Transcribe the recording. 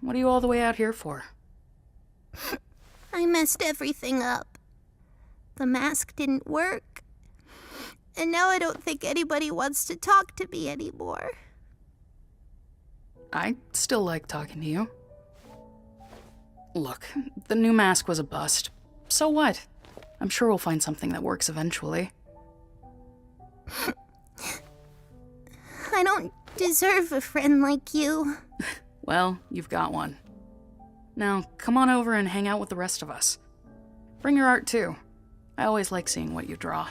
what are you all the way out here for? I messed everything up. The mask didn't work. And now I don't think anybody wants to talk to me anymore. I still like talking to you. Look, the new mask was a bust. So what? I'm sure we'll find something that works eventually. I don't deserve a friend like you. Well, you've got one. Now, come on over and hang out with the rest of us. Bring your art too. I always like seeing what you draw.